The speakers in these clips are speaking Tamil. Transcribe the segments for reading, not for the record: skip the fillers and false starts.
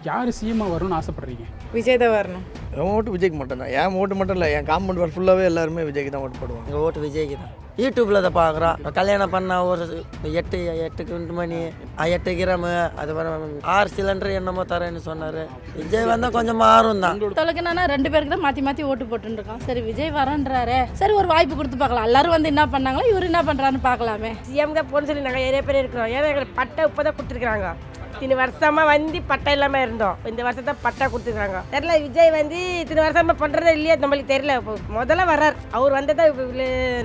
யார் சிஎம்மா வரணும்னு ஆசைப்படுறீங்க? விஜய் தான் வரணும். என் ஓட்டு விஜய்க்கு மட்டும்தான். என் ஓட்டு மட்டும் இல்லை, என் காம்பவுண்ட் ஃபுல்லாகவே எல்லாருமே விஜய்க்கு தான் ஓட்டு போடுவாங்க. எங்கள் ஓட்டு விஜய்க்கு தான். யூடியூப்பில் அதை பார்க்குறோம். கல்யாணம் பண்ணால் ஒரு 8 மணி 8 கிராமு அதுக்கப்புறம் 6 சிலிண்டர் என்னமோ தரேன்னு சொன்னார். விஜய் வந்தால் கொஞ்சம் மாறும் தான். தொலைக்கணும்னா 2 பேருக்கு தான் மாற்றி ஓட்டு போட்டுருக்கோம். சரி விஜய் வரன்றாரு, சரி ஒரு வாய்ப்பு கொடுத்து பார்க்கலாம். எல்லாரும் வந்து என்ன பண்ணாங்களோ இவர் என்ன பண்ணுறான்னு பார்க்கலாமே. சிஎம் தான் போன்னு சொல்லி நாங்கள் நிறைய பேர் இருக்கிறோம். ஏன்னா எங்களுக்கு பட்டை இப்போ தான் கொடுத்துருக்குறாங்க. இத்தனை வருஷமா வந்து பட்டை இல்லாமல் இருந்தோம். இந்த வருஷத்தை பட்டா கொடுத்துருக்காங்க. தெரியல விஜய் வந்து இத்தனை வருஷமா பண்ணுறதே இல்லையா நம்மளுக்கு தெரியல. முதல்ல வர்றார், அவர் வந்ததான்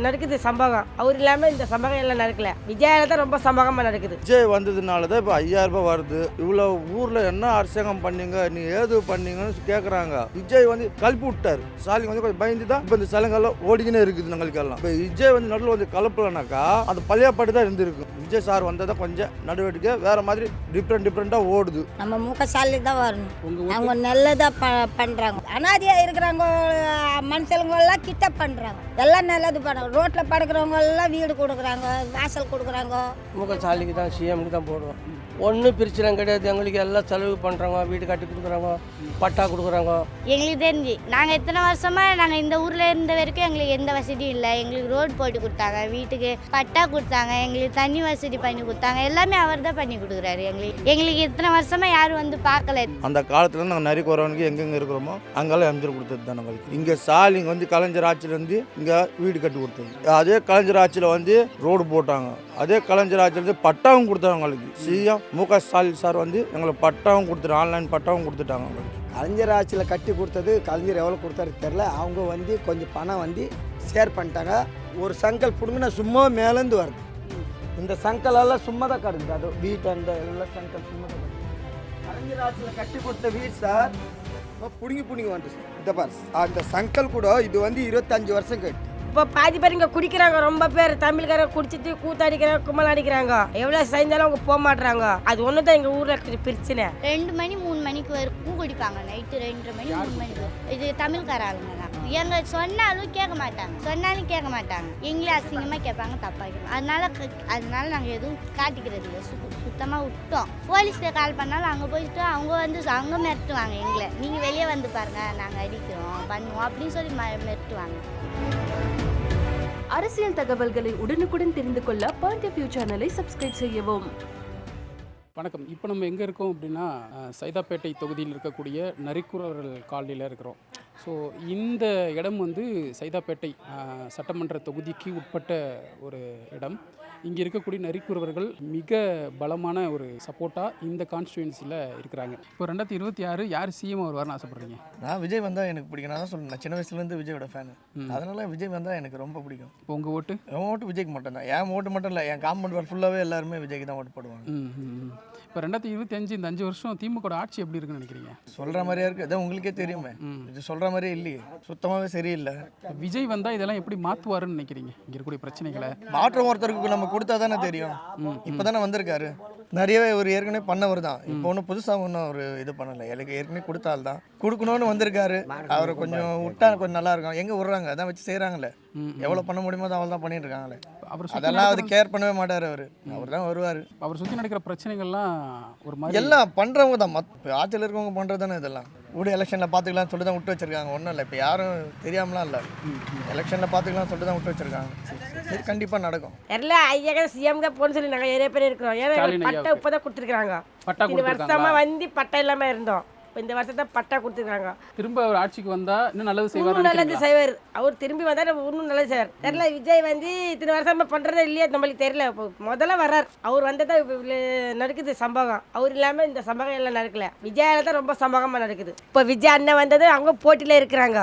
நடக்குது சம்பவம். அவர் இல்லாமல் இந்த சம்பவம் எல்லாம் நடக்கல. விஜயால தான் ரொம்ப சம்பவமாக நடக்குது. விஜய் வந்ததுனால தான் இப்போ 5000 ரூபாய் வருது. இவ்வளோ ஊரில் என்ன அரசாங்கம் பண்ணீங்க, நீ ஏது பண்ணீங்கன்னு கேட்குறாங்க. விஜய் வந்து கலப்பி விட்டார். ஸ்டாலின் வந்து கொஞ்சம் பயந்து தான் இப்போ இந்த ஸ்தலங்கள்லாம் ஓடிக்கினே இருக்குது எங்களுக்கெல்லாம். இப்போ விஜய் வந்து நடுவில் வந்து கலப்பலனாக்கா அது பழையப்பாடு தான் இருந்திருக்கு. விஜய் சார் வந்ததான் கொஞ்சம் நடவடிக்கை வேற மாதிரி டிஃப்ரெண்டாக ஓடுது. நம்ம முக ஸ்டாலின் தான் வரணும். அவங்க நல்லதாக பண்ணுறாங்க. அனாதியாக இருக்கிறவங்க மனுஷங்க எல்லாம் கிட்ட பண்ணுறாங்க. எல்லாம் நல்லது பண்ணுறாங்க. ரோட்டில் படுக்கிறவங்க எல்லாம் வீடு கொடுக்குறாங்க, வாசல் கொடுக்குறாங்க. முக ஸ்டாலினுக்கு தான், சிஎம்க்கு தான் போடுவோம். ஒன்றும் பிரச்சனை கிடையாது. எங்களுக்கு எல்லாம் செலவு பண்ணுறாங்க, வீடு கட்டி கொடுக்குறாங்க, பட்டா கொடுக்குறாங்க. எங்களுக்கு தெரிஞ்சு நாங்கள் இத்தனை வருஷமாக நாங்கள் இந்த ஊரில் இருந்த வரைக்கும் எங்களுக்கு எந்த வசதியும் இல்லை. எங்களுக்கு ரோடு போட்டு கொடுத்தாங்க, வீட்டுக்கு பட்டா கொடுத்தாங்க, எங்களுக்கு தண்ணி வசதி பண்ணி கொடுத்தாங்க. எல்லாமே அவர் தான் பண்ணி கொடுக்குறாரு. எங்களுக்கு இத்தனை வருஷமாக யாரும் வந்து பார்க்கல. அந்த காலத்தில் நாங்கள் நிறைய குறவனுக்கு எங்கெங்கே இருக்கிறோமோ அங்கெல்லாம் எம்ஜிஆர் கொடுத்தது தான் நம்மளுக்கு. இங்கே ஸ்டாலின் வந்து கலைஞர் ஆட்சியில் வந்து இங்கே வீடு கட்டி கொடுத்தது. அதே கலைஞர் ஆட்சியில் வந்து ரோடு போட்டாங்க. அதே கலைஞர் ஆட்சியில் வந்து பட்டாவும் கொடுத்தாங்க எங்களுக்கு. சிஎம் முக ஸ்டாலின் சார் வந்து எங்களுக்கு பட்டாவும் கொடுத்துட்டு ஆன்லைன் பட்டாவும் கொடுத்துட்டாங்க எங்களுக்கு. கலைஞர் ஆட்சியில் கட்டி கொடுத்தது கலைஞர் எவ்வளோ கொடுத்தாரு தெரில. அவங்க வந்து கொஞ்சம் பணம் வந்து ஷேர் பண்ணிட்டாங்க. ஒரு சங்கல் பிடுங்கினா சும்மா மேலேருந்து வருது. இந்த சங்கல் எல்லாம் சும்மா தான் கிடக்குது. அது வீட்டு அந்த எல்லாம் சங்கல் சும்மா தான் கிடக்குது. கலைஞர் ஆட்சியில் கட்டி கொடுத்த வீடு சார் பிடுங்கி வந்து சார் இந்த பார் அந்த சங்கல் கூட இது வந்து 25 வருஷம் கட்டு. இப்போ பாதி பேர் இங்கே குடிக்கிறாங்க. ரொம்ப பேர் தமிழ்காரங்க குடிச்சிட்டு கூத்தாடிக்கிறாங்க, கும்பல் அடிக்கிறாங்க. எவ்வளோ செஞ்சாலும் அவங்க போக மாட்டுறாங்க. அது ஒன்று தான் எங்கள் ஊரில் இருக்கிற பிரச்சனை. 2 மணி 3 மணிக்கு வரைக்கும் குடிப்பாங்க. நைட்டு 2:30 மணி 3 மணிக்கு. இது தமிழ்காரங்க தான். எங்க சொன்னாலும் கேட்க மாட்டாங்க. எங்களே அசிங்கமாக கேட்பாங்க, தப்பாக கேட்பாங்க. அதனால நாங்கள் எதுவும் காட்டிக்கிறது இல்லை. சுத்தமாக விட்டோம். போலீஸ்க்கு கால் பண்ணாலும் அங்கே போயிட்டு அவங்க வந்து அங்கே மிரட்டுவாங்க எங்களை. நீங்கள் வெளியே வந்து பாருங்கள், நாங்கள் அடிக்கிறோம் பண்ணுவோம் அப்படின்னு சொல்லி மிரட்டுவாங்க. அரசியல் தகவல்களை உடனுக்குடன் தெரிந்து கொள்ள பாயிண்ட் ஆஃப் வியூ சேனலை சப்ஸ்கிரைப் செய்யவும். வணக்கம். இப்போ நம்ம எங்கே இருக்கோம் அப்படின்னா சைதாப்பேட்டை தொகுதியில் இருக்கக்கூடிய நரிக்குறவர்கள் காலனியில் இருக்கிறோம். ஸோ இந்த இடம் வந்து சைதாப்பேட்டை சட்டமன்ற தொகுதிக்கு உட்பட்ட ஒரு இடம். இங்கே இருக்கக்கூடிய நரிக்குறவர்கள் மிக பலமான ஒரு சப்போர்ட்டாக இந்த கான்ஸ்டியூன்சியில் இருக்கிறாங்க. இப்போ 2026 யார் சிஎம் வருவார்னு ஆசைப்படுறீங்க? நான் விஜய் வந்தால் எனக்கு பிடிக்கும். நான் தான் சொல்லுவேன், நான் சின்ன வயசுலேருந்து விஜயோட ஃபேனு. அதனால் விஜய் வந்தால் எனக்கு ரொம்ப பிடிக்கும். இப்போ உங்கள் ஓட்டு? என் ஓட்டு விஜய்க்கு மட்டும்தான். என் ஓட்டு மட்டும் இல்லை, என் காம்பவுண்ட் ஃபுல்லாகவே எல்லாருமே விஜய்க்கு தான் ஓட்டு போடுவாங்க. இப்போ 2025 இந்த 5 வருஷம் திமுக ஆட்சி எப்படி இருக்குன்னு நினைக்கிறீங்க? சொல்கிற மாதிரியா இருக்குது. அதான் உங்களுக்கே தெரியுமே, இது சொல்கிற மாதிரியே இல்லையே, சுத்தமாகவே சரியில்லை. விஜய் வந்தால் இதெல்லாம் எப்படி மாற்றுவாருன்னு நினைக்கிறீங்க? இங்கே இருக்கக்கூடிய பிரச்சனைகளை மாற்றம் ஒருத்தருக்கு நம்ம கொடுத்தா தானே தெரியும். இப்போ தானே வந்திருக்காரு. நிறையவே ஒரு ஏற்கனவே பண்ணவர் தான். இப்போ ஒன்றும் புதுசாக ஒன்றும் ஒரு இது பண்ணலை. எனக்கு ஏற்கனவே கொடுத்தால் தான் கொடுக்கணும்னு வந்திருக்காரு. அவரை கொஞ்சம் விட்டா கொஞ்சம் நல்லா இருக்கும். எங்கே விட்றாங்க, அதான் வச்சு செய்கிறாங்களே. எவ்வளோ பண்ண முடியுமோ அவள் தான் பண்ணிட்டு இருக்காங்களே. அதெல்லாம் அது கேர் பண்ணவே மாட்டார். அவர் தான் வருவார். அவர் சுற்றி நடக்கிற பிரச்சனைகள்லாம் ஒரு மாதிரி எல்லாம் பண்ணுறவங்க தான். ஆட்சியில் இருக்கவங்க பண்ணுறது தானே இதெல்லாம். கூட எலெக்ஷனில் பார்த்துக்கலாம் சொல்லிட்டு தான் விட்டு வச்சிருக்காங்க. ஒன்றும் இல்லை, இப்போ யாரும் தெரியாமலாம் இல்லை. எலெக்ஷனில் பார்த்துக்கலாம் சொல்லிட்டு தான் விட்டு வச்சிருக்காங்க. இது கண்டிப்பாக நடக்கும். தெரியல ஐயா சிஎம் தான் போன்னு சொல்லி நாங்கள் நிறைய பேர் இருக்கிறோம். ஏன்னா பட்டை இப்போ தான் கொடுத்துருக்குறாங்க. இத்தனை வருஷமா வந்து பட்டை இல்லாமல் இருந்தோம். இந்த வருஷத்தை பட்டா கொடுத்துருக்காங்க. திரும்ப அவர் ஆட்சிக்கு வந்தா இன்னும் நல்லது செய்வார். நல்லது செய்வார். அவர் திரும்பி வந்தா இன்னும் நல்லது செய்வார். தெரியல விஜய் வந்து இத்தனை வருஷமா பண்றதே இல்லையா நம்மளுக்கு தெரியல. முதல்ல வர்றார், அவர் வந்ததான் நடக்குது சம்பவம். அவர் இல்லாமல் இந்த சம்பவம் எல்லாம் நடக்கல. விஜயால தான் ரொம்ப சம்பவமாக நடக்குது. இப்போ விஜய் அண்ணன் வந்தது அவங்க போட்டியில் இருக்கிறாங்க.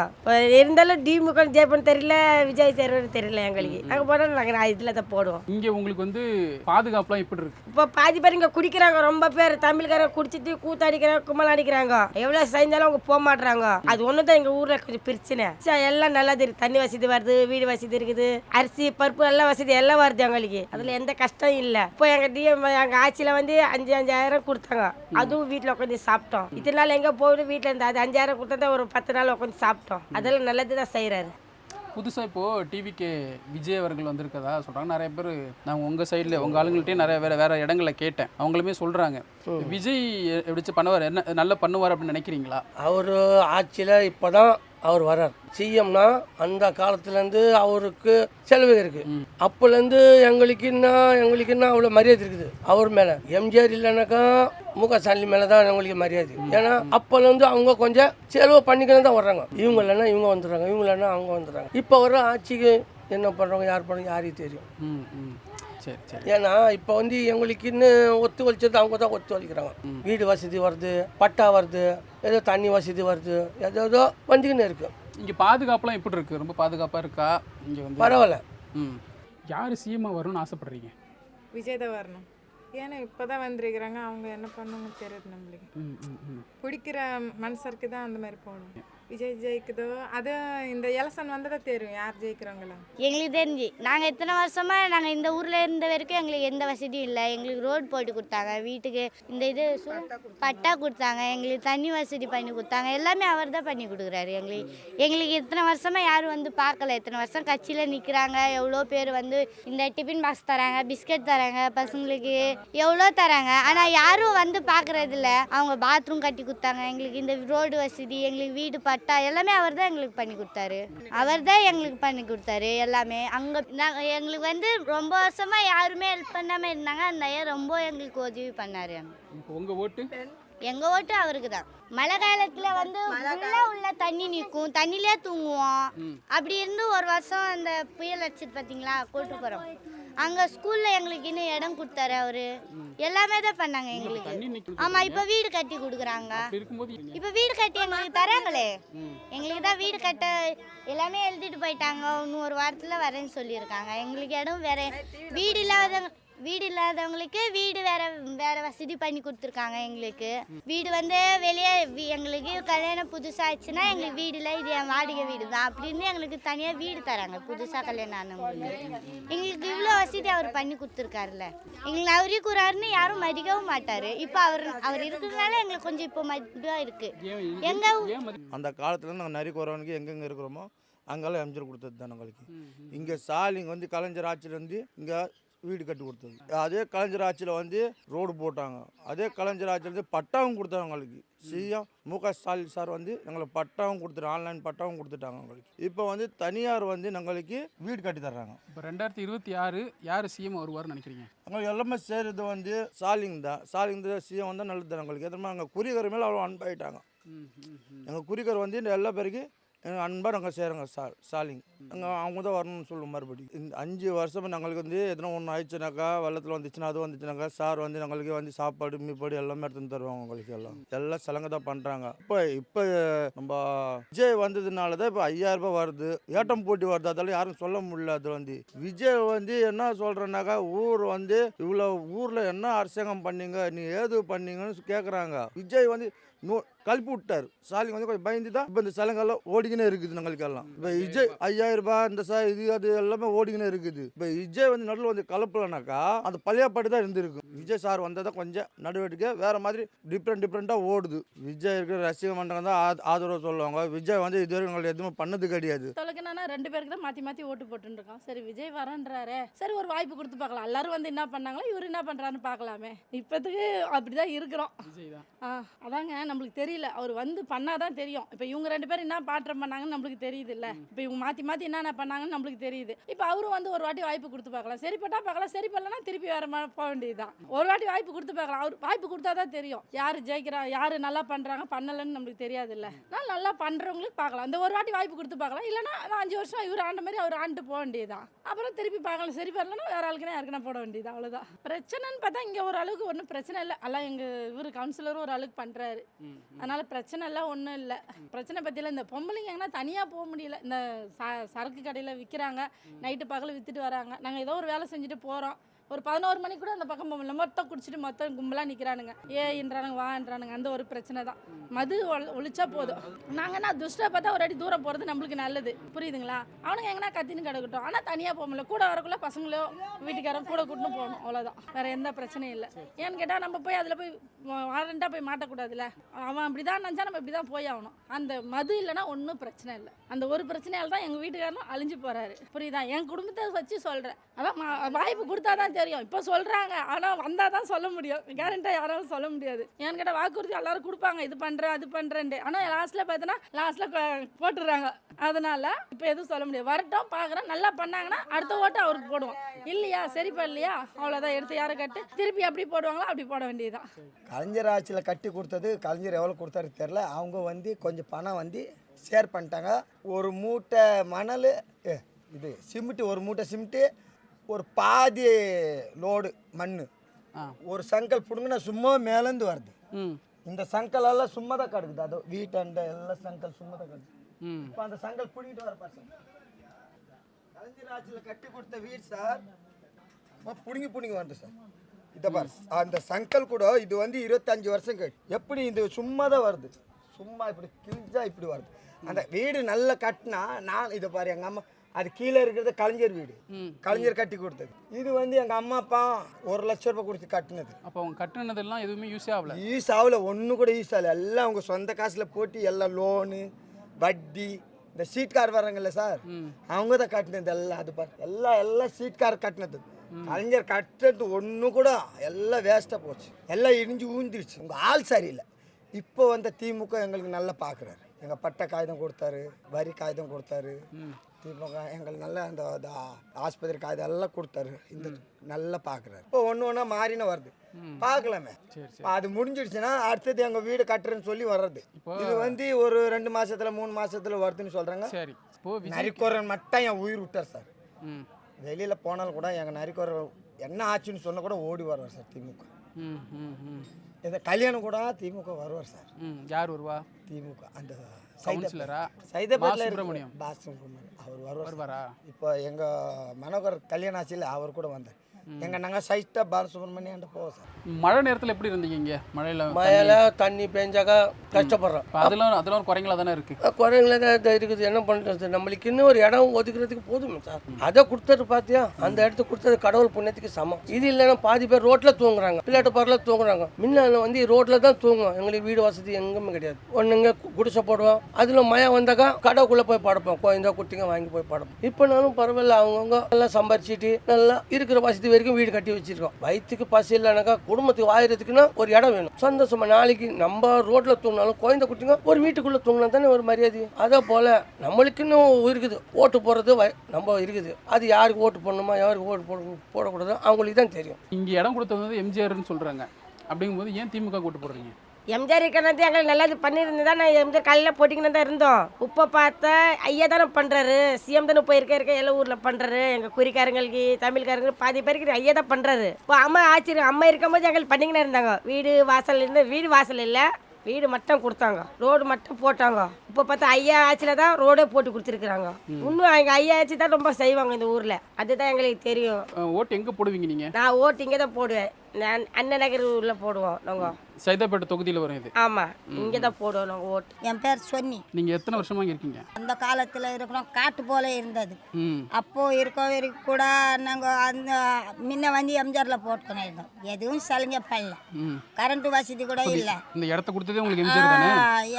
இருந்தாலும் திமுக ஜெயிப்பன்னு தெரியல, விஜய் சேர்வன்னு தெரியல. எங்களுக்கு அங்கே போனால் நாங்கள் இதில் தான் போடுவோம். இங்கே உங்களுக்கு வந்து பாதுகாப்புலாம் எப்படி இருக்கு? இப்போ பாதி பேர் இங்கே குடிக்கிறாங்க. ரொம்ப பேர் தமிழ்காரங்க குடிச்சிட்டு கூத்தாடிக்கிறாங்க, கும்பல் அடிக்கிறாங்க. எவ்வளவு செஞ்சாலும் அவங்க போக மாட்டாங்க. அது ஒண்ணு தான் எங்க ஊர்ல கொஞ்சம் பிரச்சனை. எல்லாம் நல்லது இருக்கு. தண்ணி வசதி வருது, வீடு வசதி இருக்குது, அரிசி பருப்பு எல்லாம் வசதி எல்லாம் வருது எங்களுக்கு. அதுல எந்த கஷ்டம் இல்லை. இப்போ எங்க டிஎம் எங்க ஆட்சியில வந்து 5,000 கொடுத்தாங்க. அதுவும் வீட்டுல உட்காந்து சாப்பிட்டோம். இத்தனை நாள் எங்க போயிட்டு வீட்டுல இருந்து அது 5,000 கொடுத்தா ஒரு 10 நாள் உட்காந்து சாப்பிட்டோம். அதெல்லாம் நல்லது தான் செய்யறாரு. புதுசாக இப்போது டிவிக்கு விஜய் அவர்கள் வந்திருக்கதா சொல்கிறாங்க நிறைய பேர். நான் உங்கள் சைடில் உங்கள் ஆளுங்கள்ட்டே நிறைய வேறு இடங்களில் கேட்டேன். அவங்களுமே சொல்கிறாங்க விஜய் எப்படி பண்ணுவார், என்ன நல்லா பண்ணுவார் அப்படின்னு நினைக்கிறீங்களா? அவர் ஆட்சியில் இப்போ தான் அவர் வர்றார். சிஎம்னா அந்த காலத்துலேருந்து அவருக்கு செலவு இருக்குது. அப்போலேருந்து எங்களுக்கு என்ன அவ்வளோ மரியாதை இருக்குது அவர் மேலே. எம்ஜிஆர் இல்லைனாக்கா முக ஸ்டாலின் மேலே தான் எங்களுக்கு மரியாதை. ஏன்னா அப்போலேருந்து அவங்க கொஞ்சம் செலவு பண்ணிக்கணும் தான் வர்றாங்க. இவங்க இல்லைன்னா இவங்க வந்துடுறாங்க, இவங்க இல்லைன்னா அவங்க வந்துடுறாங்க. இப்போ வர ஆட்சிக்கு என்ன பண்ணுறாங்க, யார் பண்ணுறாங்க யாரையும் தெரியும். சரி சரி. ஏன்னா இப்போ எங்களுக்கு இன்னும் ஒத்து வலிச்சது அவங்க தான் ஒத்து வலிக்கிறாங்க. வீடு வசதி வருது, பட்டா வருது, ஏதோ தண்ணி வசதி வருது, ஏதோ வந்துக்கின்னு இருக்கு. இங்கே பாதுகாப்புலாம் எப்படி இருக்குது? ரொம்ப பாதுகாப்பாக இருக்கா இங்கே வந்து? பரவாயில்ல. யார் சிஎம்மாக வரணும்னு ஆசைப்படுறீங்க? விஜய் தான் வரணும். ஏன்னா இப்போ தான் வந்திருக்கிறாங்க, அவங்க என்ன பண்ணுவாங்க தெரியுது நம்மளுக்கு. பிடிக்கிற மனுஷருக்கு தான் அந்த மாதிரி போகணும். விஜய் ஜெயிக்குதோ அது இந்த எலெக்ஷன் வந்ததான் தெரியும் யார் ஜெயிக்கிறாங்களா. எங்களுக்கு தெரிஞ்சு நாங்கள் இத்தனை வருஷமாக நாங்கள் இந்த ஊரில் இருந்த வரைக்கும் எங்களுக்கு எந்த வசதியும் இல்லை. எங்களுக்கு ரோடு போட்டு கொடுத்தாங்க, வீட்டுக்கு இந்த இது பட்டா கொடுத்தாங்க, எங்களுக்கு தண்ணி வசதி பண்ணி கொடுத்தாங்க. எல்லாமே அவர் தான் பண்ணி கொடுக்குறாரு எங்களுக்கு இத்தனை வருஷமாக யாரும் வந்து பார்க்கல. இத்தனை வருஷம் கட்சியில் நிற்கிறாங்க, எவ்வளோ பேர் வந்து இந்த டிஃபின் பாக்ஸ் தராங்க, பிஸ்கட் தராங்க, பசங்களுக்கு எவ்வளோ தராங்க. ஆனால் யாரும் வந்து பார்க்குறதில்ல. அவங்க பாத்ரூம் கட்டி கொடுத்தாங்க எங்களுக்கு, இந்த ரோடு வசதி, எங்களுக்கு வீடு பட்டா எல்லாமே அவர் தான் எங்களுக்கு பண்ணி கொடுத்தாரு. அவர் தான் எங்களுக்கு பண்ணி கொடுத்தாரு எல்லாமே. அங்கே நாங்கள் எங்களுக்கு வந்து ரொம்ப வருஷமாக யாருமே ஹெல்ப் பண்ணாமல் இருந்தாங்க. அந்த ஐயா ரொம்ப எங்களுக்கு உதவி பண்ணார். உங்கள் ஓட்டு? எங்கள் ஓட்டு அவருக்கு தான். மழை காலத்தில் வந்து ஃபுல்லாக உள்ள தண்ணி நிற்கும், தண்ணியிலே தூங்குவோம். அப்படி இருந்து ஒரு வருஷம் அந்த புயல் அடிச்சிட்டு பார்த்தீங்களா கூட்டு போகிறோம், அங்கே ஸ்கூலில் எங்களுக்கு இன்னும் இடம் கொடுத்தாரு அவர். எல்லாமே தான் பண்ணாங்க எங்களுக்கு. ஆமாம், இப்போ வீடு கட்டி கொடுக்குறாங்க. இப்போ வீடு கட்டி எங்களுக்கு தராங்களே, எங்களுக்கு தான் வீடு கட்ட எல்லாமே எழுதிட்டு போயிட்டாங்க. இன்னும் ஒரு வாரத்தில் வரேன்னு சொல்லியிருக்காங்க. எங்களுக்கு இடம் வேற, வீடு இல்லாதவங்களுக்கு வீடு வேற வசதி பண்ணி கொடுத்துருக்காங்க. எங்களுக்கு வீடு வந்து வெளியே எங்களுக்கு கல்யாணம் புதுசாக ஆச்சுன்னா எங்களுக்கு வீடு இல்லை, இது என் வாடகை வீடு தான் அப்படின்னு எங்களுக்கு தனியாக வீடு தராங்க. புதுசாக கல்யாணம் ஆனவங்களுக்கு எங்களுக்கு இவ்வளோ வசதி அவர் பண்ணி கொடுத்துருக்காருல்ல. எங்களுக்கு அவரே கூறாருன்னு யாரும் மதிக்கவும் மாட்டார். இப்போ அவர் இருக்கிறதுனால எங்களுக்கு கொஞ்சம் இப்போ மதிப்பாக இருக்குது. அந்த காலத்துலேருந்து நாங்கள் நிறைய குறவனுக்கு எங்கெங்கே இருக்கிறோமோ அங்கெல்லாம் எம்ஜிஆர் கொடுத்தது தான் எங்களுக்கு. இங்கே ஸ்டாலின் வந்து கலைஞர் ஆட்சியில் வந்து இங்கே வீடு கட்டி கொடுத்தது. அதே கலைஞர் ஆட்சியில் வந்து ரோடு போட்டாங்க. அதே கலைஞர் ஆட்சியில் வந்து பட்டாவும் கொடுத்தாங்க எங்களுக்கு. சிஎம் முக ஸ்டாலின் சார் வந்து எங்களுக்கு பட்டாவும் கொடுத்துட்டாங்க, ஆன்லைன் பட்டாவும் கொடுத்துட்டாங்க எங்களுக்கு. இப்போ வந்து தனியார் வந்து எங்களுக்கு வீடு கட்டி தர்றாங்க. இப்போ 2026 யார் சிஎம் வருவார்னு நினைக்கிறீங்க? எங்களுக்கு எல்லாமே செய்கிறது வந்து ஸ்டாலின் தான். ஸ்டாலின் தான் சிஎம் வந்தால் நல்லது தான் எங்களுக்கு. எதுவுமே எங்கள் குறிகர் மேலே அவ்வளோ அன்பாயிட்டாங்க. எங்கள் குறிகர் வந்து இந்த எல்லா பேருக்கு எங்கள் அன்பாக நாங்கள் செய்கிறோங்க. ஸ்டாலின் அவங்க தான் வரணும்னு சொல்லுவோம். மறுபடி இந்த 5 வருஷம் நாங்களுக்கு வந்து எதனா ஒன்று ஆயிடுச்சுனாக்கா, வெள்ளத்தில் வந்துச்சுன்னா அது வந்துச்சுனாக்கா சார் வந்து எங்களுக்கு வந்து சாப்பாடு மீப்பாடு எல்லாமே எடுத்துன்னு தருவாங்க. உங்களுக்கு எல்லாம் சலங்கை தான் பண்ணுறாங்க. இப்போ நம்ம விஜய் வந்ததுனால தான் இப்போ 5000 ரூபாய் வருது, ஏட்டம் போட்டி வருது. அதெல்லாம் யாரும் சொல்ல முடியல. அது வந்து விஜய் வந்து என்ன சொல்கிறேன்னாக்கா, ஊர் வந்து இவ்வளோ ஊரில் என்ன அரசாங்கம் பண்ணீங்க, நீ ஏது பண்ணீங்கன்னு கேட்குறாங்க. விஜய் வந்து கல்பி விட்டார். ஸ்டாலின் வந்து கொஞ்சம் பயந்து தான் இப்போ இந்த சலங்கெல்லாம் ஓடிக்கினே இருக்குது. எங்களுக்கு எல்லாம் இப்போ விஜய் 5000 ரூபாய் இந்த இது அது எல்லாமே ஓடிக்கினே இருக்குது. இப்போ விஜய் வந்து நடுவில் வந்து கலப்பலனாக்கா அந்த பழைய பாட்டு தான் இருந்திருக்கு. விஜய் சார் வந்தால் தான் கொஞ்சம் நடவடிக்கை வேறு மாதிரி டிஃப்ரெண்ட்டாக ஓடுது. விஜய் இருக்கிற ரசிக மன்றங்கள் தான் ஆதரவு சொல்லுவாங்க. விஜய் வந்து இதுவரைக்கும் எங்களுக்கு எதுவுமே பண்ணது கிடையாது. தொலைக்கணும்னா 2 பேருக்கு தான் மாற்றி ஓட்டு போட்டுருக்கோம். சரி விஜய் வரன்றாரு, சரி ஒரு வாய்ப்பு கொடுத்து பார்க்கலாம். எல்லாரும் வந்து என்ன பண்ணாங்களோ இவர் என்ன பண்ணுறாருன்னு பார்க்கலாமே. இப்போதுக்கு அப்படி தான் இருக்கிறோம். அதாங்க நம்மளுக்கு தெரியல, அவர் வந்து பண்ணாதான் தெரியும். இப்போ இவங்க 2 பேரும் என்ன பாற்றம் பண்ணாங்கன்னு நம்மளுக்கு தெரியுது இல்லை. இப்போ இவங்க மாற்றி என்னென்ன பண்ணாங்கன்னு நம்மளுக்கு தெரியுது. இப்போ அவரும் வந்து ஒரு வாட்டி வாய்ப்பு கொடுத்து பார்க்கலாம். சரிப்பட்டா பார்க்கலாம், சரி பண்ணலன்னா திருப்பி வேற போக வேண்டியதுதான். ஒரு வாட்டி வாய்ப்பு கொடுத்து பார்க்கலாம். அவர் வாய்ப்பு கொடுத்தா தான் தெரியும் யார் ஜெயிக்கிறா, யார் நல்லா பண்ணுறாங்க பண்ணலன்னு நம்மளுக்கு தெரியாது இல்லை. நான் நல்லா பண்ணுறவங்களுக்கு பார்க்கலாம். இந்த ஒரு வாட்டி வாய்ப்பு கொடுத்து பார்க்கலாம். இல்லைன்னா 5 வருஷம் இவர் ஆண்ட மாதிரி அவர் ஆண்டு போக வேண்டியதுதான். அப்புறம் திருப்பி பார்க்கலாம். சரி பண்ணலன்னா வேற ஆளுக்குன்னா யாருக்குன்னா போட வேண்டியது, அவ்வளோதான். பிரச்சனைன்னு பார்த்தா இங்கே ஒரு அளவுக்கு ஒன்றும் பிரச்சனை இல்லை. எல்லாம் எங்கள் இவர் கவுன்சிலரும் ஒரு அளவுக்கு பண்ணுறாரு. அதனால் பிரச்சனை எல்லாம் ஒன்றும் இல்லை. பிரச்சனை பற்றியில் இந்த பொம்பளைங்க எங்கன்னா தனியாக போக முடியல. இந்த சரக்கு கடையில் விற்கிறாங்க, நைட்டு பகல் விற்றுட்டு வராங்க. நாங்கள் ஏதோ ஒரு வேலை செஞ்சுட்டு போகிறோம், ஒரு 11 மணிக்கு கூட அந்த பக்கம் போகல, மொத்தம் குடிச்சிட்டு மொத்தம் கும்பலாக நிற்கிறானுங்க. ஏன்றானுங்க வான்றானுங்க. அந்த ஒரு பிரச்சனை தான். மது ஒழிச்சா போதும். நாங்கன்னா துஷ்டை பார்த்தா ஒரு அடி தூரம் போகிறது நம்மளுக்கு நல்லது, புரியுதுங்களா? அவனுங்க எங்கன்னா கத்தின்னு கிடக்கட்டும். ஆனால் தனியாக போக முடியல. கூட வரக்குள்ள பசங்களோ வீட்டுக்காரன் கூட கூட்டின்னு போகணும், அவ்வளோதான். வேறு எந்த பிரச்சனையும் இல்லை. ஏன்னு கேட்டால் நம்ம போய் அதில் போய் வாரண்டாக போய் மாட்டக்கூடாதுல்ல. அவன் அப்படி தான் நினச்சா நம்ம இப்படி தான் போய் ஆகணும். அந்த மது இல்லைன்னா ஒன்றும் பிரச்சனை இல்லை. அந்த ஒரு பிரச்சனையால் தான் எங்கள் வீட்டுக்காரனும் அழிஞ்சு போகிறாரு, புரியுதா? என் குடும்பத்தை வச்சு சொல்கிறேன். அதான் வாய்ப்பு கொடுத்தா தான் தெரியும். இப்போ சொல்கிறாங்க, ஆனால் வந்தால் தான் சொல்ல முடியும். கேரண்டாக யாராலும் சொல்ல முடியாது. ஏன்னு கேட்டால் வாக்குறுதி எல்லாரும் கொடுப்பாங்க, இது பண்ணுறேன் அது பண்ணுறேன்ட்டு. ஆனால் லாஸ்ட்டில் பார்த்தோன்னா லாஸ்ட்டில் போட்டுடுறாங்க. அதனால் இப்போ எதுவும் சொல்ல முடியாது. வரட்டும், பார்க்குறேன், நல்லா பண்ணாங்கன்னா அடுத்த ஓட்டு அவருக்கு போடுவோம். இல்லையா சரிப்பா இல்லையா அவ்வளோதான், எடுத்து யாரை கட்டு திருப்பி எப்படி போடுவாங்களோ அப்படி போட வேண்டியதுதான். கலைஞர் ஆட்சியில் கட்டி கொடுத்தது கலைஞர் எவ்வளோ கொடுத்தாரு தெரில. அவங்க வந்து கொஞ்சம் பணம் வந்து ஷேர் பண்ணிட்டாங்க. ஒரு மூட்டை மணல் இது சிமெண்ட்டு, ஒரு மூட்டை சிமெண்ட்டு, ஒரு பாதி லோடு மண், ஒரு சங்கல் பிடுங்கினா சும்மா மேலேருந்து வருது. இந்த சங்கல் எல்லாம் சும்மா தான் கிடக்குது. அது வீட்டாண்ட எல்லாம் சங்கல் சும்மா தான் கிடக்குது. இப்போ அந்த சங்கல் பிடிக்கிட்டு வர பசங்க கலைஞர் ஆட்சியில் கட்டி கொடுத்த வீடு சார் பிடுங்கி வருது சார். இதை பாரு, அந்த சங்கல் கூட இது வந்து 25 வருஷம் கழிச்சு எப்படி இது சும்மா தான் வருது. சும்மா இப்படி கிழிஞ்சா இப்படி வருது. அந்த வீடு நல்லா கட்டினா நான் இதை பாரு, எங்கள் அம்மா அது கீழே இருக்கிறது கலைஞர் வீடு, கலைஞர் கட்டி கொடுத்தது. இது வந்து எங்கள் அம்மா அப்பா 1 லட்ச ரூபாய் கொடுத்து கட்டினது. அப்போ அவங்க கட்டினதெல்லாம் எதுவுமே யூஸே ஆகல. யூஸ் ஆகல, ஒன்று கூட யூஸ் ஆகல. எல்லாம் அவங்க சொந்த காசில் போட்டு எல்லாம் லோனு வட்டி, இந்த சீட் கார் வராங்கல்ல சார், அவங்க தான் கட்டினது எல்லாம். அது பாரு, எல்லாம் சீட் கார் கட்டினது. கலைஞர் கட்டுறது ஒன்று கூட எல்லாம் வேஸ்ட்டாக போச்சு, எல்லாம் இடிஞ்சு ஊந்திருச்சு. உங்கள் ஆள் சரியில்லை. இப்போ வந்த திமுக எங்களுக்கு நல்லா பார்க்குறாரு. எங்கள் பட்டை காகிதம் கொடுத்தாரு, வரி காகிதம் கொடுத்தாரு. திமுக எங்களுக்கு நல்லா அந்த ஆஸ்பத்திரி காகிதம் எல்லாம் கொடுத்தாரு. இந்த நல்லா பார்க்குறாரு. இப்போ ஒன்று ஒன்றா மாறின வருது, பார்க்கலாமே. அது முடிஞ்சிடுச்சுன்னா அடுத்தது எங்கள் வீடு கட்டுறேன்னு சொல்லி வர்றது. இது வந்து ஒரு 2 மாதத்தில் 3 மாதத்தில் வருதுன்னு சொல்கிறாங்க. சரி, நரிக்குறன் மட்டும் என் உயிர் விட்டார் சார். வெளியில் போனாலும் கூட எங்கள் நரிக்குறன் என்ன ஆச்சுன்னு சொன்ன கூட ஓடி வருவார் சார் திமுக. இந்த கல்யாணம் கூட திமுக வருவார் சார். யார் வருவா? திமுக அந்த சைதாபேட்ல பாலசுப்ரமணியம் அவர் வருவாரா? இப்போ எங்கள் மனோகர் கல்யாணம் ஆட்சியில் அவர் கூட வந்தார். நாங்கள் சைட்டா பாலசுப்ரமணியம் போவோம் சார். மழை நேரத்தில் எப்படி இருந்தீங்க இங்கே? மழையில் தண்ணி பெஞ்சாக்கா கஷ்டப்படுறோம். அதெல்லாம் குறைங்களா தானே இருக்குது. குறைங்களா தான் இருக்குது. என்ன பண்ணுறது, நம்மளுக்கு இன்னும் ஒரு இடம் ஒதுக்குறதுக்கு போதும் சார். அதை கொடுத்தது பார்த்தியா, அந்த இடத்த கொடுத்தது கடவுள் புண்ணியத்துக்கு சமம். இது இல்லைன்னா பாதி பேர் ரோட்டில் தூங்குறாங்க, பிள்ளைட்டு பரில் தூங்குறாங்க. முன்ன வந்து ரோட்டில் தான் தூங்குவோம். எங்களுக்கு வீடு வசதி எங்குமே கிடையாது. ஒன்றுங்க குடிசை போடுவோம், அதில் மழை வந்தாக்கா கடைக்குள்ளே போய் படுப்போம், குழந்தை குட்டிங்க வாங்கி போய் படுப்போம். இப்போனாலும் பரவாயில்ல, அவங்கவுங்க எல்லாம் சம்பாரிச்சிட்டு நல்லா இருக்கிற வசதி வரைக்கும் வீடு கட்டி வச்சிருக்கோம். வயிற்றுக்கு பசி இல்லைனாக்கா குடும்பத்துக்கு வாயிறதுக்குன்னா ஒரு இடம் வேணும். சந்தோஷமா நாளைக்கு நம்ம ரோட்ல தூங்கினாலும் குழந்தை குட்டிங்க ஒரு வீட்டுக்குள்ள தூங்கினா தானே ஒரு மரியாதை. அதே போல நம்மளுக்குன்னு இருக்குது, ஓட்டு போடுறது நம்ம இருக்குது. அது யாருக்கு ஓட்டு போடணுமா யாருக்கு ஓட்டு போடக்கூடாது அவங்களுக்கு தான் தெரியும். இங்கே இடம் கொடுத்தது வந்து எம்ஜிஆர்னு சொல்றாங்க. அப்படிங்கும்போது ஏன் திமுக ஓட்டு போடுறீங்க? எம்ஜிஆர் இருக்கிறது எங்களுக்கு நல்லது பண்ணியிருந்தா நான் எம்ஜிஆர் காலையில் போட்டிக்கின்னு தான் இருந்தோம். இப்போ பார்த்தா ஐயா தானே பண்ணுறாரு, சிஎம் தானே போயிருக்க எல்லா ஊரில் பண்ணுறாரு. எங்கள் குறிக்காரங்களுக்கு தமிழ்காரங்க பாதி பேருக்கு ஐயா தான் பண்ணுறாரு. இப்போ அம்மா அம்மா இருக்கும்போது எங்களுக்கு பண்ணிக்கின்னு இருந்தாங்க. வீடு வாசல் இருந்து வீடு வாசல் இல்லை, வீடு மட்டும் கொடுத்தாங்க, ரோடு மட்டும் போட்டாங்க. இப்போ பார்த்தா ஐயா ஆட்சியில் தான் ரோடே போட்டு கொடுத்துருக்குறாங்க. இன்னும் எங்கள் ஐயா ஆட்சி தான் ரொம்ப செய்வாங்க இந்த ஊரில், அதுதான் எங்களுக்கு தெரியும். ஓட்டு எங்கே போடுவீங்க நீங்கள்? நான் ஓட்டு இங்கே தான் போடுவேன். நான் அண்ணன் நகர் ஊரில் போடுவோம் நாங்கள். சைதாப்பேட்டை தொகுதியில் வரும் இது. ஆமாம், இங்கே தான் போடுவோம் நாங்கள் ஓட்டு. என் பேர் சொன்னி. நீங்கள் எத்தனை வருஷமாக இங்கே இருக்கீங்க? அந்த காலத்தில் இருக்கிறோம், காட்டு போல இருந்தது. அப்போ இருக்க வரைக்கும் கூட நாங்கள் அந்த முன்ன வந்து எம்ஜிஆரில் போட்டுக்கணும் இருந்தோம். எதுவும் சலுகை பண்ணல, கரண்ட் வசதி கூட இல்லை. இந்த இடத்த கொடுத்ததே உங்களுக்கு எம்ஜிஆர் தானே?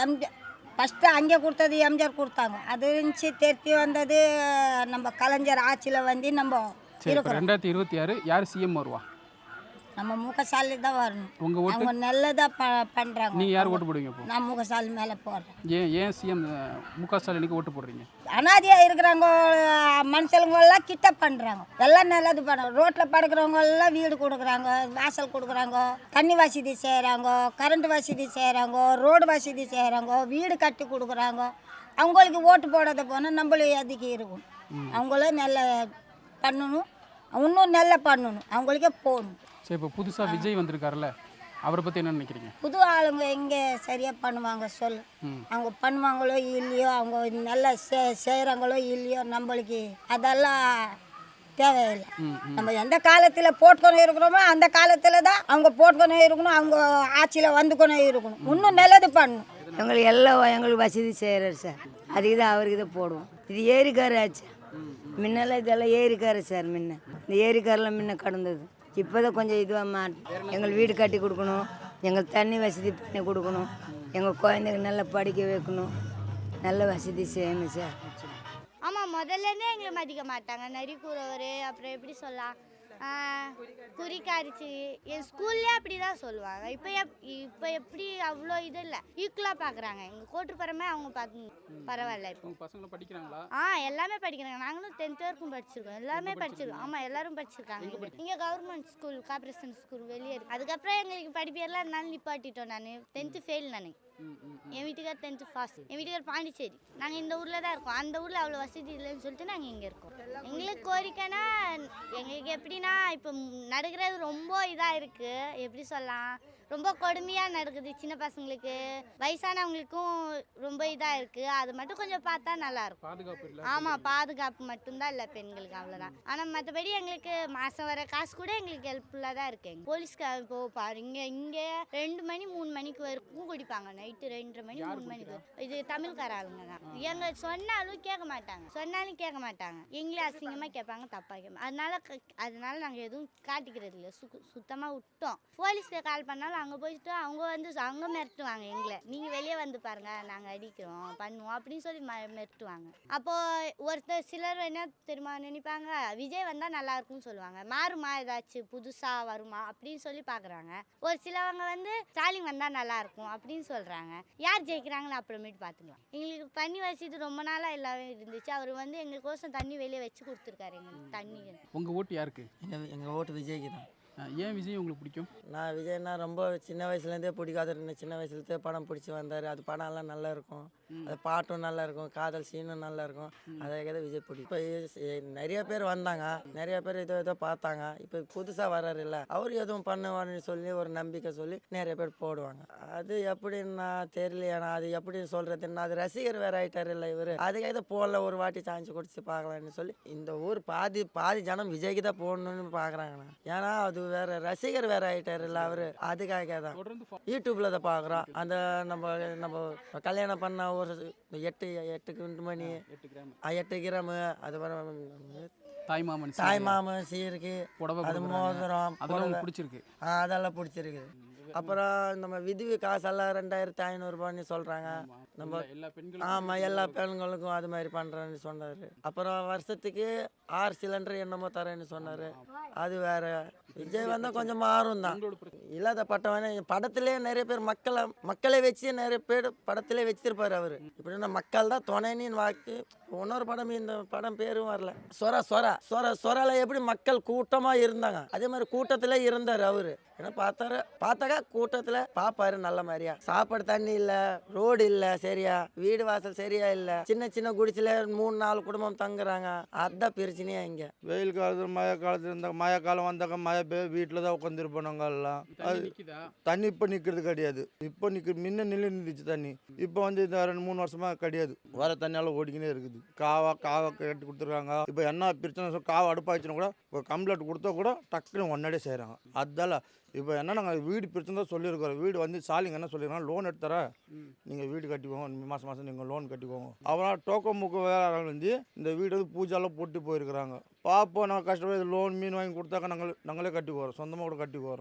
எம்ஜிஆர் ஃபஸ்ட்டு அங்கே கொடுத்தது எம்ஜிஆர் கொடுத்தாங்க. அது இருந்துச்சு திருத்தி வந்தது நம்ம கலைஞர் ஆட்சியில் வந்து நம்ம இருக்கிறோம். 2026 யார் சிஎம் வருவா? நம்ம முகசாலி தான் வரணும். உங்கள் ஓட்டு? அவங்க நல்லதாக பண்ணுறாங்க. நீங்கள் யார் ஓட்டு போடுவீங்க இப்போ? நான் முகசாலி மேலே போடுறேன். ஏன் சிஎம் முக ஸ்டாலினுக்கு ஓட்டு போடுறீங்க? அனாதியாக இருக்கிறவங்க மனுஷங்கள்லாம் கிட்ட பண்ணுறாங்க, எல்லாம் நல்லது பண்ணுறாங்க. ரோட்டில் படுக்கிறவங்க எல்லாம் வீடு கொடுக்குறாங்க, வாசல் கொடுக்குறாங்க, தண்ணி வசதி செய்கிறாங்க, கரண்ட் வசதி செய்கிறாங்க, ரோடு வசதி செய்கிறாங்க, வீடு கட்டி கொடுக்குறாங்க. அவங்களுக்கு ஓட்டு போடாத போனால் நம்மளும் எதுக்கு இருக்கும். அவங்களும் நல்ல பண்ணணும், இன்னும் நல்லா பண்ணணும், அவங்களுக்கே போகணும். சரி, இப்போ புதுசாக விஜய் வந்திருக்காருல்ல, அவரை பற்றி என்ன நினைக்கிறீங்க? புது ஆளுங்க எங்கே சரியாக பண்ணுவாங்க சொல்லு. அவங்க பண்ணுவாங்களோ இல்லையோ, அவங்க நல்லா செய்கிறாங்களோ இல்லையோ, நம்மளுக்கு அதெல்லாம் தேவையில்லை. நம்ம எந்த காலத்தில் போட்டுக்கணும் இருக்கிறோமோ அந்த காலத்தில் தான் அவங்க போட்டுக்கணும் இருக்கணும், அவங்க ஆட்சியில் வந்துக்கணும் இருக்கணும், இன்னும் நல்லது பண்ணணும். எங்களுக்கு எல்லாம் எங்களுக்கு வசதி செய்கிறாரு சார், அதுக்கு தான் அவருக்கு தான் போடுவோம். இது ஏரிக்கார ஆச்சு, முன்னெல்லாம் இதெல்லாம் ஏரிக்காரு சார். முன்ன இந்த ஏரிக்காரெலாம் முன்ன கடந்தது, இப்போ தான் கொஞ்சம் இதுவாக மாட்டோம். எங்களுக்கு வீடு கட்டி கொடுக்கணும், எங்களுக்கு தண்ணி வசதி பண்ணி கொடுக்கணும், எங்கள் குழந்தைங்க நல்லா படிக்க வைக்கணும், நல்ல வசதி செய்யணும் சார். ஆமாம், முதல்லேருந்தே எங்களை மதிக்க மாட்டாங்க. நரி கூறவர், அப்புறம் எப்படி சொல்லலாம், குறிக்காரிச்சு என் ஸ்கூல்லே அப்படி தான் சொல்லுவாங்க. இப்போ எப்படி அவ்வளோ இது இல்லை, ஈக்குவலாக பார்க்குறாங்க. எங்கள் கோட்டுப்புறமே அவங்க பார்த்து பரவாயில்ல. இப்போ பசங்களை படிக்கிறாங்களா? எல்லாமே படிக்கிறாங்க. நாங்களும் 10th வரைக்கும் படிச்சிருக்கோம். எல்லாமே படிச்சிருக்கோம். ஆமாம், எல்லாரும் படிச்சிருக்காங்க. இங்கே கவர்மெண்ட் ஸ்கூல், கார்பரேஷன் ஸ்கூல் வெளியே இருக்குது. அதுக்கப்புறம் எங்களுக்கு படிப்பேர்லாம் இருந்தாலும் நிப்பாட்டிட்டோம். நான் 10th ஃபெயில். நான் என் வீட்டுக்கார் 10th பாஸ். என் வீட்டுக்கார் பாண்டிச்சேரி. நாங்கள் இந்த ஊரில் தான் இருக்கோம். அந்த ஊரில் அவ்வளோ வசதி இல்லைன்னு சொல்லிட்டு நாங்கள் இங்கே இருக்கோம். எங்களுக்கு கோரிக்கைனா எங்களுக்கு எப்படின்னா இப்போ நடக்கிறது ரொம்ப இதாக இருக்குது. எப்படி சொல்லலாம், ரொம்ப கொடுமையாக நடக்குது. சின்ன பசங்களுக்கு, வயசானவங்களுக்கும் ரொம்ப இதாக இருக்குது. அது மட்டும் கொஞ்சம் பார்த்தா நல்லாயிருக்கும். பாதுகாப்பு இல்லை. ஆமாம், பாதுகாப்பு மட்டும்தான் இல்லை பெண்களுக்கு, அவ்வளோதான். ஆனால் மற்றபடி எங்களுக்கு மாதம் வர காசு கூட எங்களுக்கு ஹெல்ப்ஃபுல்லாக தான் இருக்குது. போலீஸ்கார இப்போ பாருங்க, இங்கே 2 மணி 3 மணிக்கு வரைக்கும் குடிப்பாங்க. நைட்டு 2:30 மணி 3 மணிக்கு. இது தமிழ்கார ஆளுங்க தான். எங்க சொன்னாலும் கேட்க மாட்டாங்க. எங்களே அசிங்கமாக கேட்பாங்க, தப்பாக கேட்பாங்க. அதனால நாங்கள் எதுவும் காட்டிக்கிறது இல்லை. சுத்தமாக விட்டோம். போலீஸ்க்கு கால் பண்ணாலும் அங்கே போயிட்டு அவங்க மிரட்டுவாங்க எங்களை. நீங்கள் வெளியே வந்து பாருங்க, நாங்கள் அடிக்கிறோம் பண்ணுவோம் அப்படின்னு சொல்லி மிரட்டுவாங்க. அப்போது சிலர் என்ன தெரியுமா நினைப்பாங்க, விஜய் வந்தால் நல்லா இருக்கும்னு சொல்லுவாங்க. மாறுமா, ஏதாச்சும் புதுசாக வருமா அப்படின்னு சொல்லி பார்க்குறாங்க. ஒரு சிலவங்க ஸ்டாலின் வந்தால் நல்லா இருக்கும் அப்படின்னு சொல்கிறாங்க. யார் ஜெயிக்கிறாங்கன்னு அப்புறமேட்டு பார்த்துக்கலாம். எங்களுக்கு தண்ணி வசதி ரொம்ப நாளாக எல்லாமே இருந்துச்சு. அவர் எங்களுக்கோசம் தண்ணி வெளியே வச்சு கொடுத்துருக்காரு. எங்களுக்கு தண்ணி. உங்கள் ஓட்டு யாருக்கு? எங்கள் ஓட்டு விஜய்க்கு தான். ஏன் விஜய் உங்களுக்கு பிடிக்கும்? நான் விஜய்னா ரொம்ப சின்ன வயசுலேருந்தே பிடிக்காத. சின்ன வயசுலேருந்தே படம் பிடிச்சி வந்தார். அது படம்லாம் நல்லா இருக்கும். அது பாட்டும் நல்லா இருக்கும், காதல் சீனும் நல்லா இருக்கும். அதை விஜய் பிடிக்கும். இப்போ நிறைய பேர் வந்தாங்க, நிறைய பேர் ஏதோ பார்த்தாங்க. இப்போ புதுசாக வர்றாரு இல்லை, அவர் எதுவும் பண்ணுவார்னு சொல்லி ஒரு நம்பிக்கை சொல்லி நிறைய பேர் போடுவாங்க. அது எப்படின்னா தெரியலையாண்ணா, அது எப்படி சொல்கிறதுன்னா, அது ரசிகர் வேற ஆகிட்டார் இல்லை இவர். அதுக்காக போடல, ஒரு வாட்டி சான்ஸ் கொடுத்து பார்க்கலான்னு சொல்லி இந்த ஊர் பாதி ஜனம் விஜய்க்கு தான் போடணும்னு பார்க்குறாங்கண்ணா. ஏன்னா அது வேற ரசிகர் வேற ஆகிட்டார் இல்லை அவர். அதுக்காக தான் யூடியூப்பில் தான் பார்க்குறோம். அந்த நம்ம கல்யாணம் பண்ண ஒரு 8 மணி 8 கிராமு, அது தாய்மாமன் சீருக்கு, அது மோதிரம், பிடிச்சிருக்கு. அதெல்லாம் பிடிச்சிருக்கு. அப்புறம் நம்ம விதவி காசெல்லாம் 2500 ரூபான்னு சொல்கிறாங்க. நம்ம எல்லா பெண்களுக்கும் அது மாதிரி பண்ணுறேன்னு சொன்னார். அப்புறம் வருஷத்துக்கு 6 சிலிண்டர் என்னமோ தரேன்னு சொன்னார். அது வேற. விஜய் வந்தால் கொஞ்சம் மாறும் தான். இல்லாத பட்டவனே படத்திலே நிறைய பேர் மக்களை வச்சு நிறைய பேர் படத்திலே வச்சிருப்பாரு அவர். இப்படின்னா மக்கள் தான் துணைன்னு வாக்கு. இன்னொரு படம், இந்த படம் பேரும் வரல, சொரால எப்படி மக்கள் கூட்டமாக இருந்தாங்க, அதே மாதிரி கூட்டத்திலே இருந்தார் அவர். ஏன்னா பார்த்தாக்கா கூட்டத்தில் பார்ப்பாரு நல்ல மாதிரியா. சாப்பாடு தண்ணி இல்லை, ரோடு இல்லை சரியா, வீடு வாசல் சரியா இல்லை, சின்ன குடிச்சில் 3-4 குடும்பம் தங்குறாங்க. அதுதான் பிரச்சனையா இங்கே. வெயில் காலத்தில் மழை காலத்தில் இருந்தால் மழை காலம் வந்தாக்க மழை பெய்ய வீட்டில் தான் உட்காந்துருப்போம் நாங்கள் எல்லாம். அது தண்ணி இப்போ நிற்கிறது கிடையாது. இப்போ முன்ன நின்றுச்சு தண்ணி. இப்போ இந்த 2-3 வருஷமாக கிடையாது. வர தண்ணியால் ஓடிக்கினே இருக்குது. காவா கட்டி கொடுத்துருக்காங்க. இப்போ என்ன பிரச்சனை, காவா அடுப்பாச்சுன்னா கூட இப்போ கம்ப்ளைண்ட் கொடுத்தா கூட டக்குன்னு ஒன்னாடியே செய்கிறாங்க. அதால இப்போ என்ன, நாங்கள் வீடு பிரச்சனை தான் சொல்லியிருக்கிறோம். வீடு சாலிங்க என்ன சொல்லியிருக்காங்க, லோன் எடுத்துற நீங்கள் வீடு கட்டிக்கோங்க, மாதம் நீங்கள் லோன் கட்டிக்கோங்க. அப்புறம் டோக்கன் முக்கு வேறு இந்த வீடு பூஜாலாம் போட்டு போயிருக்கிறாங்க. பார்ப்போம், நாங்கள் கஷ்டப்பட்டு லோன் மீன் வாங்கி கொடுத்தாக்க நாங்களே கட்டிக்குவோம், சொந்தமாக கூட கட்டிக்குவோம்.